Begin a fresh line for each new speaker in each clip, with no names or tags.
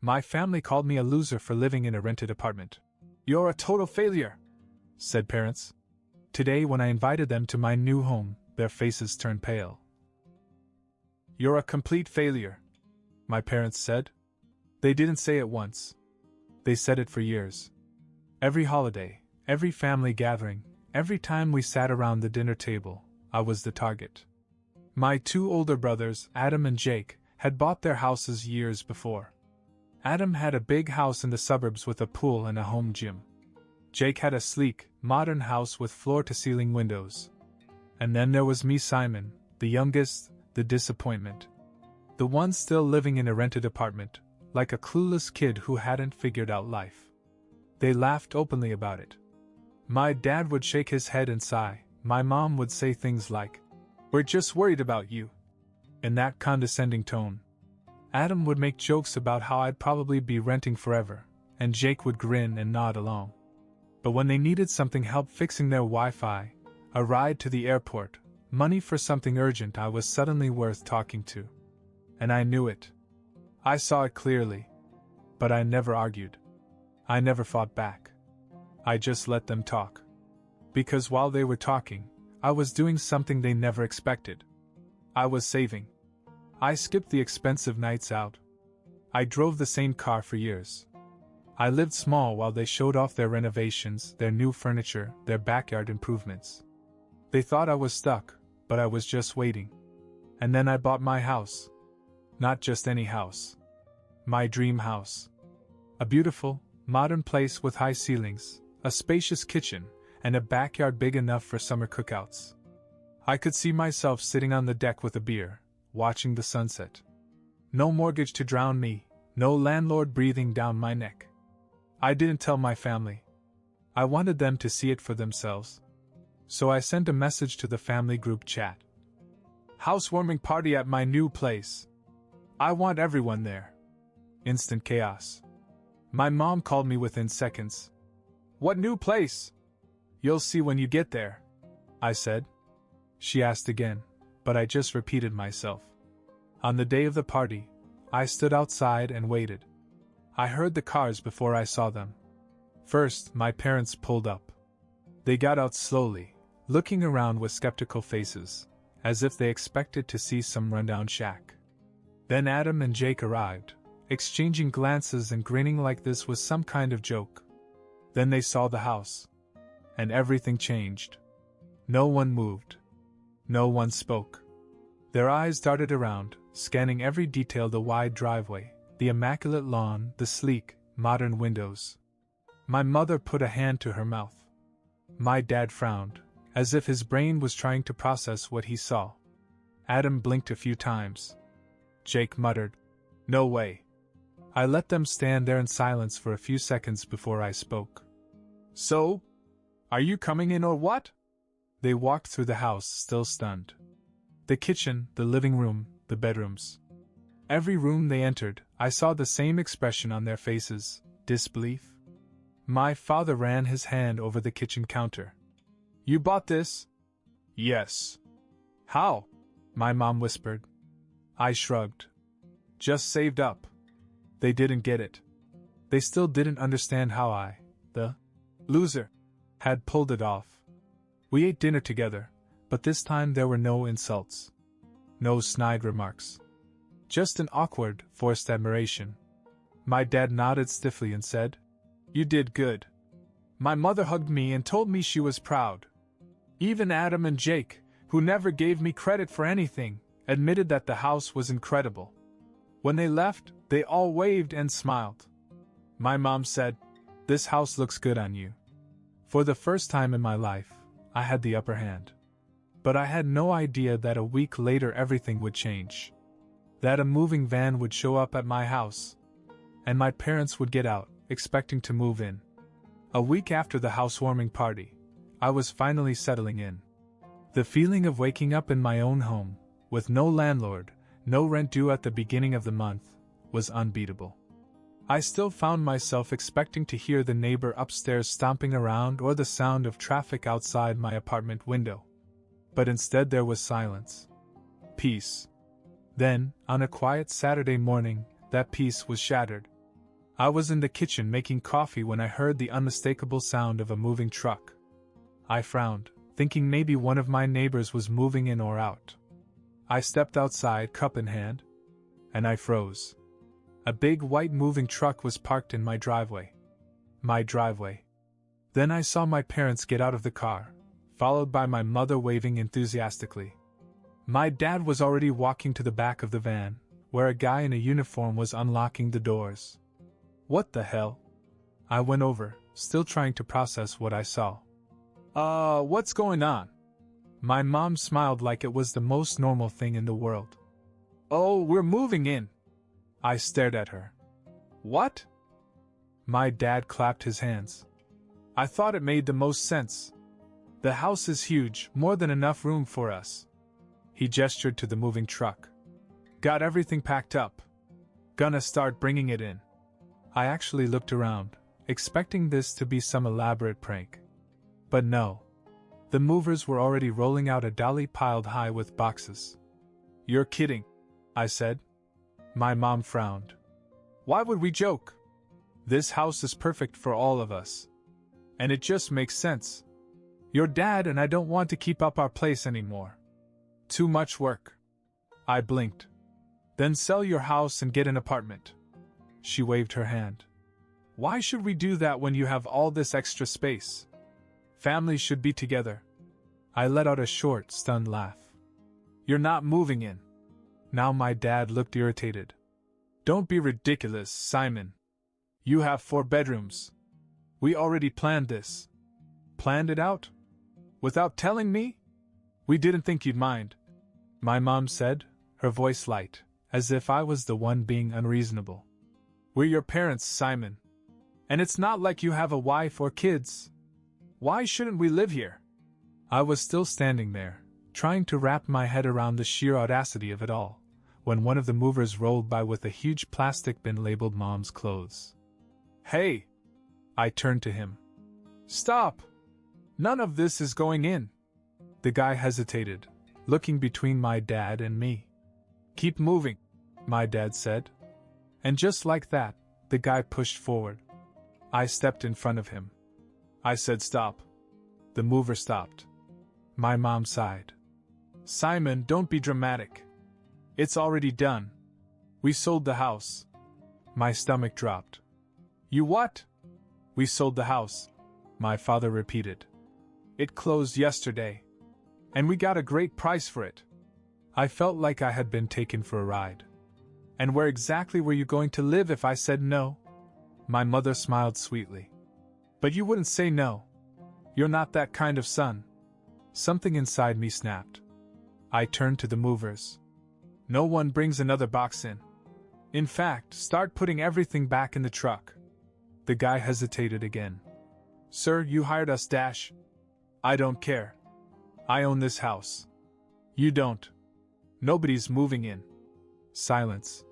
My family called me a loser for living in a rented apartment. "You're a total failure," said parents. Today, when I invited them to my new home, their faces turned pale. "You're a complete failure," my parents said. They didn't say it once. They said it for years. Every holiday, every family gathering, every time we sat around the dinner table, I was the target. My two older brothers, Adam and Jake, had bought their houses years before. Adam had a big house in the suburbs with a pool and a home gym. Jake had a sleek, modern house with floor-to-ceiling windows. And then there was me, Simon, the youngest, the disappointment. The one still living in a rented apartment, like a clueless kid who hadn't figured out life. They laughed openly about it. My dad would shake his head and sigh. My mom would say things like, "We're just worried about you," in that condescending tone. Adam would make jokes about how I'd probably be renting forever, and Jake would grin and nod along. But when they needed something help fixing their Wi-Fi, a ride to the airport, money for something urgent, I was suddenly worth talking to. And I knew it. I saw it clearly. But I never argued. I never fought back. I just let them talk. Because while they were talking, I was doing something they never expected. I was saving. I skipped the expensive nights out. I drove the same car for years. I lived small while they showed off their renovations, their new furniture, their backyard improvements. They thought I was stuck, but I was just waiting. And then I bought my house. Not just any house. My dream house. A beautiful, modern place with high ceilings, a spacious kitchen, and a backyard big enough for summer cookouts. I could see myself sitting on the deck with a beer, watching the sunset. No mortgage to drown me, no landlord breathing down my neck. I didn't tell my family. I wanted them to see it for themselves. So I sent a message to the family group chat. "Housewarming party at my new place. I want everyone there." Instant chaos. My mom called me within seconds. "What new place?" "You'll see when you get there," I said. She asked again, but I just repeated myself. On the day of the party, I stood outside and waited. I heard the cars before I saw them. First, my parents pulled up. They got out slowly, looking around with skeptical faces, as if they expected to see some rundown shack. Then Adam and Jake arrived, exchanging glances and grinning like this was some kind of joke. Then they saw the house. And everything changed. No one moved. No one spoke. Their eyes darted around, scanning every detail: the wide driveway, the immaculate lawn, the sleek, modern windows. My mother put a hand to her mouth. My dad frowned, as if his brain was trying to process what he saw. Adam blinked a few times. Jake muttered, "No way." I let them stand there in silence for a few seconds before I spoke. "So? Are you coming in or what?" They walked through the house, still stunned. The kitchen, the living room, the bedrooms. Every room they entered, I saw the same expression on their faces: disbelief. My father ran his hand over the kitchen counter. "You bought this?" "Yes." "How?" my mom whispered. I shrugged. "Just saved up." They didn't get it. They still didn't understand how I, the loser, had pulled it off. We ate dinner together, but this time there were no insults. No snide remarks. Just an awkward, forced admiration. My dad nodded stiffly and said, "You did good." My mother hugged me and told me she was proud. Even Adam and Jake, who never gave me credit for anything, admitted that the house was incredible. When they left, they all waved and smiled. My mom said, "This house looks good on you." For the first time in my life, I had the upper hand. But I had no idea that a week later everything would change. That a moving van would show up at my house. And my parents would get out, expecting to move in. A week after the housewarming party, I was finally settling in. The feeling of waking up in my own home, with no landlord, no rent due at the beginning of the month, was unbeatable. I still found myself expecting to hear the neighbor upstairs stomping around or the sound of traffic outside my apartment window. But instead there was silence. Peace. Then, on a quiet Saturday morning, that peace was shattered. I was in the kitchen making coffee when I heard the unmistakable sound of a moving truck. I frowned, thinking maybe one of my neighbors was moving in or out. I stepped outside, cup in hand, and I froze. A big white moving truck was parked in my driveway. My driveway. Then I saw my parents get out of the car, followed by my mother waving enthusiastically. My dad was already walking to the back of the van, where a guy in a uniform was unlocking the doors. What the hell? I went over, still trying to process what I saw. What's going on? My mom smiled like it was the most normal thing in the world. Oh, we're moving in. I stared at her. What? My dad clapped his hands. I thought it made the most sense. The house is huge, more than enough room for us. He gestured to the moving truck. Got everything packed up. Gonna start bringing it in. I actually looked around, expecting this to be some elaborate prank. But no. The movers were already rolling out a dolly piled high with boxes. You're kidding, I said. My mom frowned. Why would we joke? This house is perfect for all of us. And it just makes sense. Your dad and I don't want to keep up our place anymore. Too much work. I blinked. Then sell your house and get an apartment. She waved her hand. Why should we do that when you have all this extra space? Families should be together. I let out a short, stunned laugh. You're not moving in. Now my dad looked irritated. Don't be ridiculous, Simon. You have 4 bedrooms. We already planned this. Planned it out? Without telling me? We didn't think you'd mind. My mom said, her voice light, as if I was the one being unreasonable. We're your parents, Simon. And it's not like you have a wife or kids. Why shouldn't we live here? I was still standing there, trying to wrap my head around the sheer audacity of it all, when one of the movers rolled by with a huge plastic bin labeled Mom's Clothes. Hey! I turned to him. Stop! None of this is going in. The guy hesitated, looking between my dad and me. Keep moving, my dad said. And just like that, the guy pushed forward. I stepped in front of him. I said stop. The mover stopped. My mom sighed. Simon, don't be dramatic. It's already done. We sold the house. My stomach dropped. You what? We sold the house, my father repeated. It closed yesterday. And we got a great price for it. I felt like I had been taken for a ride. And where exactly were you going to live if I said no? My mother smiled sweetly. But you wouldn't say no. You're not that kind of son. Something inside me snapped. I turned to the movers. No one brings another box in. In fact, start putting everything back in the truck. The guy hesitated again. Sir, you hired us, Dash. I don't care. I own this house. You don't. Nobody's moving in. Silence.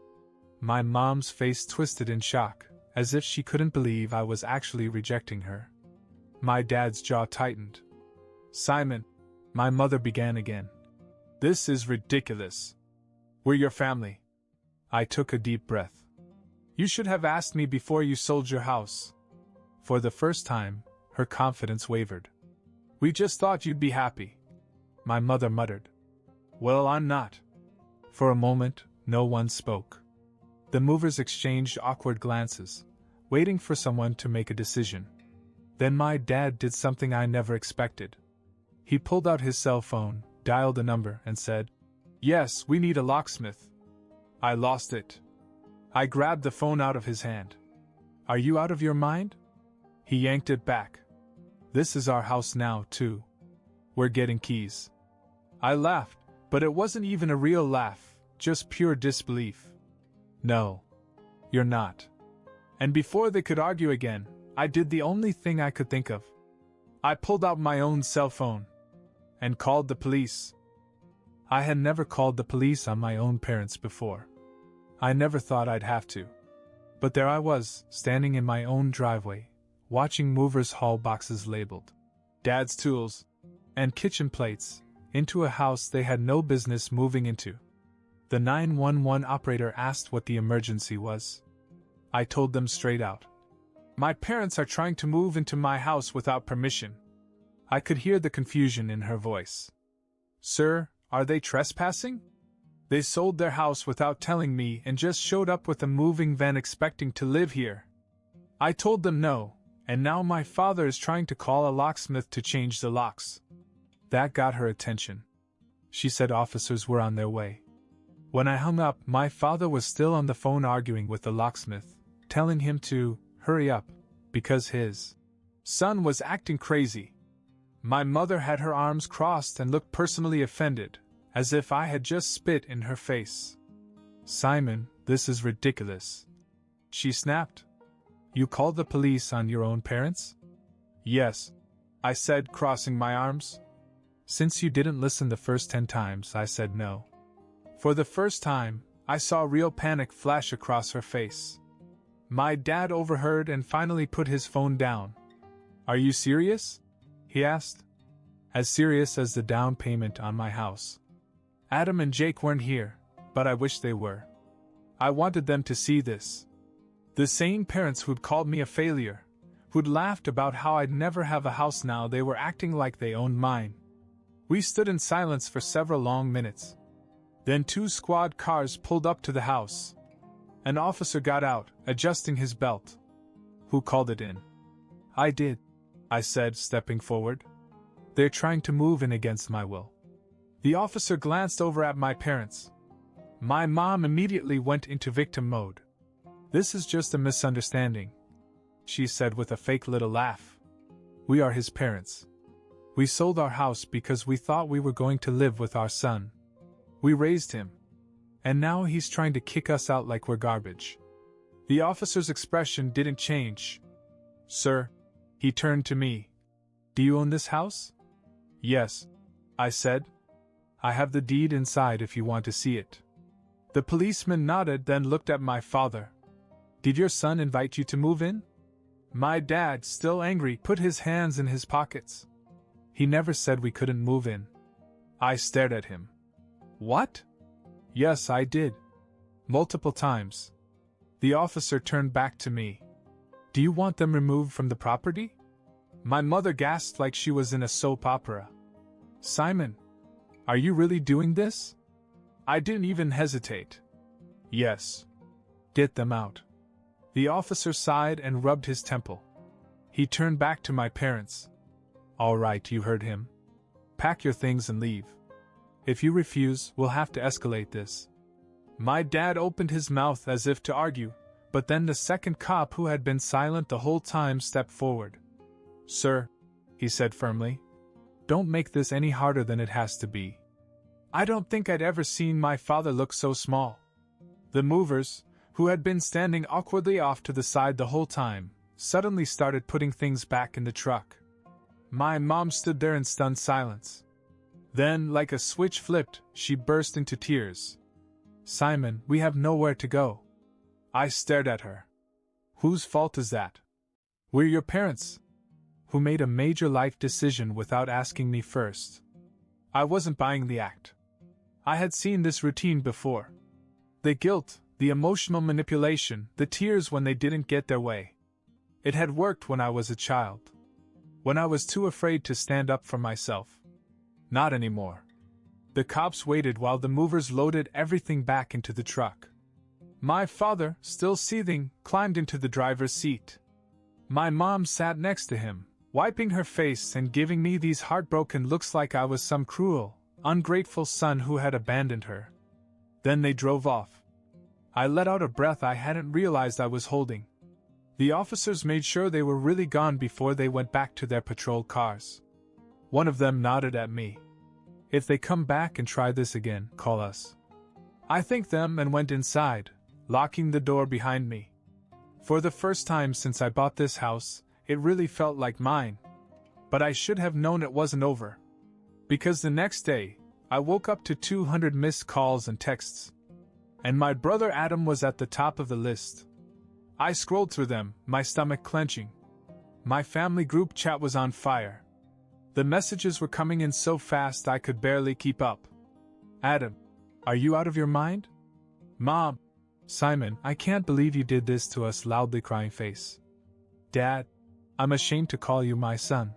My mom's face twisted in shock, as if she couldn't believe I was actually rejecting her. My dad's jaw tightened. Simon, my mother began again. This is ridiculous. We're your family. I took a deep breath. You should have asked me before you sold your house. For the first time, her confidence wavered. We just thought you'd be happy. My mother muttered. Well, I'm not. For a moment, no one spoke. The movers exchanged awkward glances, waiting for someone to make a decision. Then my dad did something I never expected. He pulled out his cell phone, dialed a number, and said, Yes, we need a locksmith. I lost it. I grabbed the phone out of his hand. Are you out of your mind? He yanked it back. This is our house now, too. We're getting keys. I laughed, but it wasn't even a real laugh, just pure disbelief. No. You're not. And before they could argue again, I did the only thing I could think of. I pulled out my own cell phone and called the police. I had never called the police on my own parents before. I never thought I'd have to. But there I was, standing in my own driveway, watching movers haul boxes labeled Dad's Tools and kitchen plates into a house they had no business moving into. The 911 operator asked what the emergency was. I told them straight out. My parents are trying to move into my house without permission. I could hear the confusion in her voice. Sir, are they trespassing? They sold their house without telling me and just showed up with a moving van expecting to live here. I told them no, and now my father is trying to call a locksmith to change the locks. That got her attention. She said officers were on their way. When I hung up, my father was still on the phone arguing with the locksmith, telling him to hurry up, because his son was acting crazy. My mother had her arms crossed and looked personally offended, as if I had just spit in her face. Simon, this is ridiculous, she snapped. You called the police on your own parents? Yes, I said, crossing my arms. Since you didn't listen the first 10 times, I said no. For the first time, I saw real panic flash across her face. My dad overheard and finally put his phone down. Are you serious? He asked. As serious as the down payment on my house. Adam and Jake weren't here, but I wish they were. I wanted them to see this. The same parents who'd called me a failure, who'd laughed about how I'd never have a house now, they were acting like they owned mine. We stood in silence for several long minutes. Then 2 squad cars pulled up to the house. An officer got out, adjusting his belt. Who called it in? I did, I said, stepping forward. They're trying to move in against my will. The officer glanced over at my parents. My mom immediately went into victim mode. This is just a misunderstanding, she said with a fake little laugh. We are his parents. We sold our house because we thought we were going to live with our son. We raised him. And now he's trying to kick us out like we're garbage. The officer's expression didn't change. Sir, he turned to me. Do you own this house? Yes, I said. I have the deed inside if you want to see it. The policeman nodded, then looked at my father. Did your son invite you to move in? My dad, still angry, put his hands in his pockets. He never said we couldn't move in. I stared at him. What? Yes, I did. Multiple times. The officer turned back to me. Do you want them removed from the property? My mother gasped like she was in a soap opera. Simon, are you really doing this? I didn't even hesitate. Yes. Get them out. The officer sighed and rubbed his temple. He turned back to my parents. All right, you heard him. Pack your things and leave. If you refuse, we'll have to escalate this. My dad opened his mouth as if to argue, but then the second cop, who had been silent the whole time, stepped forward. Sir, he said firmly, don't make this any harder than it has to be. I don't think I'd ever seen my father look so small. The movers, who had been standing awkwardly off to the side the whole time, suddenly started putting things back in the truck. My mom stood there in stunned silence. Then, like a switch flipped, she burst into tears. Simon, we have nowhere to go. I stared at her. Whose fault is that? We're your parents, who made a major life decision without asking me first. I wasn't buying the act. I had seen this routine before. The guilt, the emotional manipulation, the tears when they didn't get their way. It had worked when I was a child. When I was too afraid to stand up for myself. Not anymore. The cops waited while the movers loaded everything back into the truck. My father, still seething, climbed into the driver's seat. My mom sat next to him, wiping her face and giving me these heartbroken looks like I was some cruel, ungrateful son who had abandoned her. Then they drove off. I let out a breath I hadn't realized I was holding. The officers made sure they were really gone before they went back to their patrol cars. One of them nodded at me. If they come back and try this again, call us. I thanked them and went inside, locking the door behind me. For the first time since I bought this house, it really felt like mine. But I should have known it wasn't over. Because the next day, I woke up to 200 missed calls and texts. And my brother Adam was at the top of the list. I scrolled through them, my stomach clenching. My family group chat was on fire. The messages were coming in so fast I could barely keep up. Adam, are you out of your mind? Mom, Simon, I can't believe you did this to us, loudly crying face. Dad, I'm ashamed to call you my son.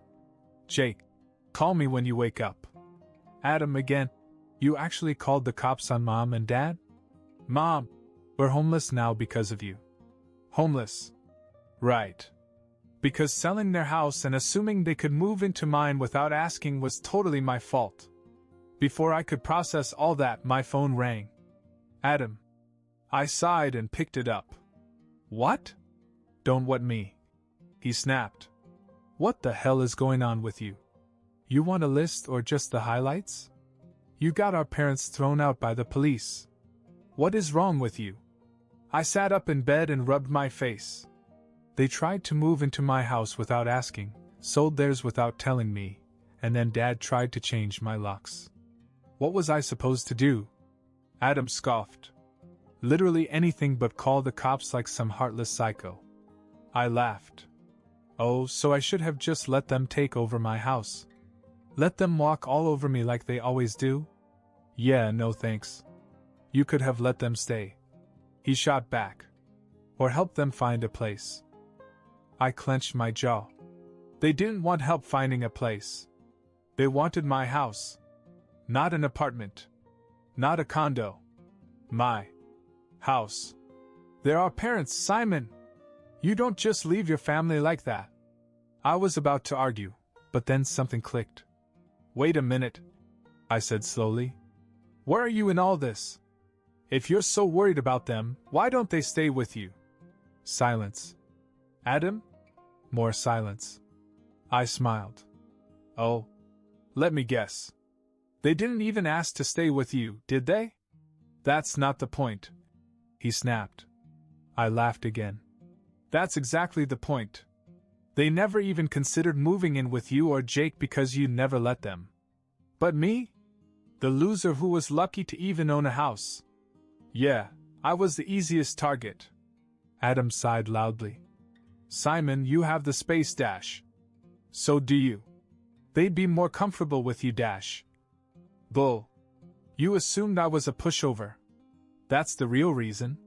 Jake, call me when you wake up. Adam again, you actually called the cops on Mom and Dad? Mom, we're homeless now because of you. Homeless. Right. Because selling their house and assuming they could move into mine without asking was totally my fault. Before I could process all that, my phone rang. Adam. I sighed and picked it up. What? Don't what me? He snapped. What the hell is going on with you? You want a list or just the highlights? You got our parents thrown out by the police. What is wrong with you? I sat up in bed and rubbed my face. They tried to move into my house without asking, sold theirs without telling me, and then Dad tried to change my locks. What was I supposed to do? Adam scoffed. Literally anything but call the cops like some heartless psycho. I laughed. Oh, so I should have just let them take over my house. Let them walk all over me like they always do? Yeah, no thanks. You could have let them stay. He shot back. Or help them find a place. I clenched my jaw. They didn't want help finding a place. They wanted my house. Not an apartment. Not a condo. My house. They're our parents, Simon. You don't just leave your family like that. I was about to argue, but then something clicked. Wait a minute, I said slowly. Where are you in all this? If you're so worried about them, why don't they stay with you? Silence. Adam? More silence. I smiled. Oh, let me guess. They didn't even ask to stay with you, did they? That's not the point. He snapped. I laughed again. That's exactly the point. They never even considered moving in with you or Jake because you never let them. But me? The loser who was lucky to even own a house. Yeah, I was the easiest target. Adam sighed loudly. Simon, you have the space dash. So do you. They'd be more comfortable with you dash. Bull. You assumed I was a pushover. That's the real reason.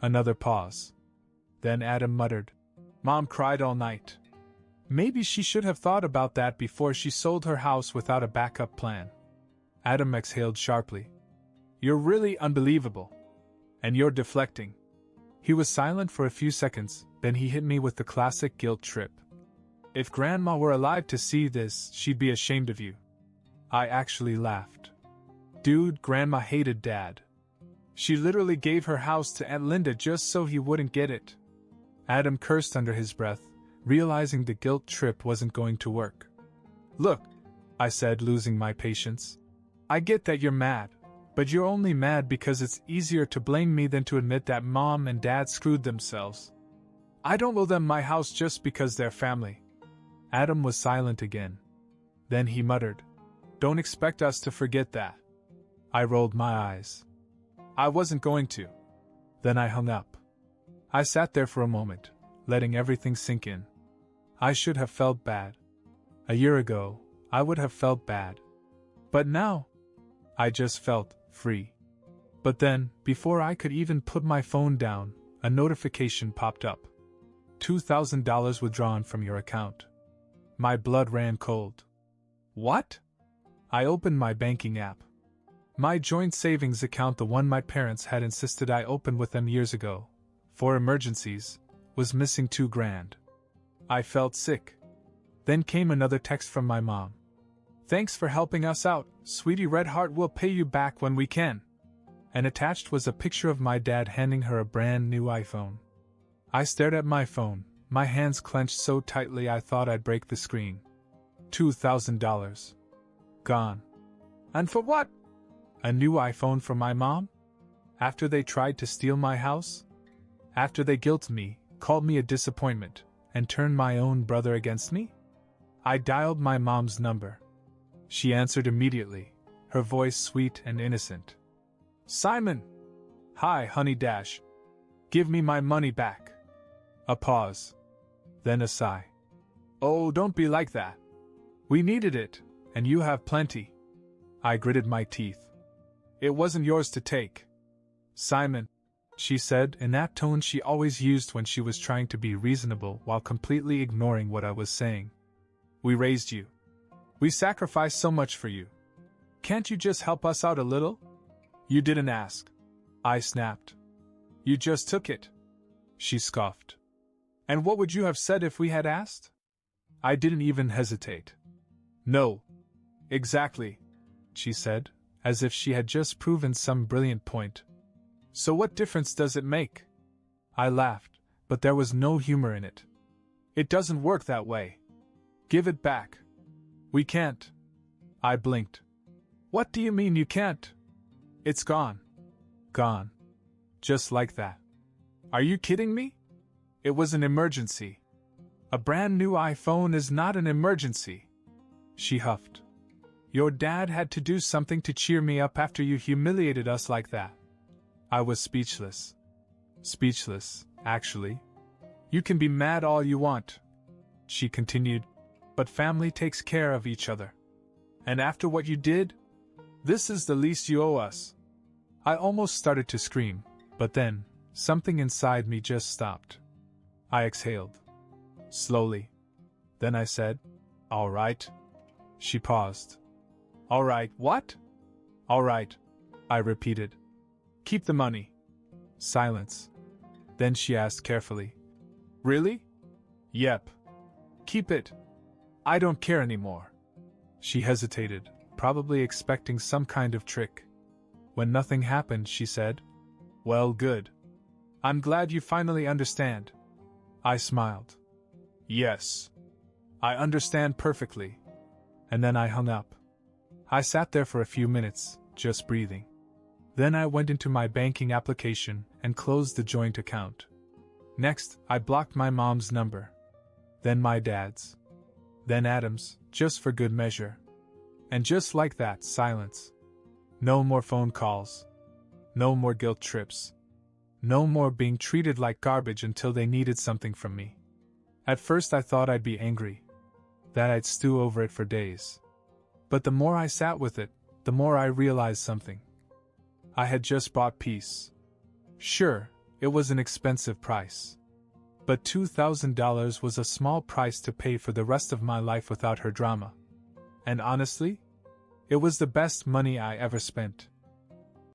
Another pause. Then Adam muttered. Mom cried all night. Maybe she should have thought about that before she sold her house without a backup plan. Adam exhaled sharply. You're really unbelievable. And you're deflecting. He was silent for a few seconds, then he hit me with the classic guilt trip. If Grandma were alive to see this, she'd be ashamed of you. I actually laughed. Dude, Grandma hated Dad. She literally gave her house to Aunt Linda just so he wouldn't get it. Adam cursed under his breath, realizing the guilt trip wasn't going to work. Look, I said, losing my patience. I get that you're mad, but you're only mad because it's easier to blame me than to admit that Mom and Dad screwed themselves. I don't owe them my house just because they're family. Adam was silent again. Then he muttered, Don't expect us to forget that. I rolled my eyes. I wasn't going to. Then I hung up. I sat there for a moment, letting everything sink in. I should have felt bad. A year ago, I would have felt bad. But now, I just felt free. But then, before I could even put my phone down, a notification popped up. $2,000 withdrawn from your account. My blood ran cold. What? I opened my banking app. My joint savings account, the one my parents had insisted I open with them years ago, for emergencies, was missing $2,000. I felt sick. Then came another text from my mom. Thanks for helping us out, sweetie. Red Heart will pay you back when we can. And attached was a picture of my dad handing her a brand new iPhone. I stared at my phone, my hands clenched so tightly I thought I'd break the screen. $2,000. Gone. And for what? A new iPhone for my mom? After they tried to steal my house? After they guilted me, called me a disappointment, and turned my own brother against me? I dialed my mom's number. She answered immediately, her voice sweet and innocent. Simon! Hi, honey dash. Give me my money back. A pause. Then a sigh. Oh, don't be like that. We needed it, and you have plenty. I gritted my teeth. It wasn't yours to take. Simon. she said in that tone she always used when she was trying to be reasonable while completely ignoring what I was saying. We raised you. We sacrificed so much for you. Can't you just help us out a little? You didn't ask. I snapped. You just took it. She scoffed. And what would you have said if we had asked? I didn't even hesitate. No. Exactly, she said, as if she had just proven some brilliant point. So what difference does it make? I laughed, but there was no humor in it. It doesn't work that way. Give it back. We can't. I blinked. What do you mean you can't? It's gone. Gone. Just like that. Are you kidding me? It was an emergency. A brand new iPhone is not an emergency. She huffed. Your dad had to do something to cheer me up after you humiliated us like that. I was speechless. Speechless, actually. You can be mad all you want, she continued, but family takes care of each other. And after what you did, this is the least you owe us. I almost started to scream, but then, something inside me just stopped. I exhaled. Slowly. Then I said, All right. She paused. All right, what? All right, I repeated. Keep the money. Silence. Then she asked carefully. Really? Yep. Keep it. I don't care anymore. She hesitated, probably expecting some kind of trick. When nothing happened, she said, Well, good. I'm glad you finally understand. I smiled. Yes. I understand perfectly. And then I hung up. I sat there for a few minutes, just breathing. Then I went into my banking application and closed the joint account. Next, I blocked my mom's number. Then my dad's. Then Adam's, just for good measure. And just like that, silence. No more phone calls. No more guilt trips. No more being treated like garbage until they needed something from me. At first I thought I'd be angry. That I'd stew over it for days. But the more I sat with it, the more I realized something. I had just bought peace. Sure, it was an expensive price. But $2,000 was a small price to pay for the rest of my life without her drama. And honestly, it was the best money I ever spent.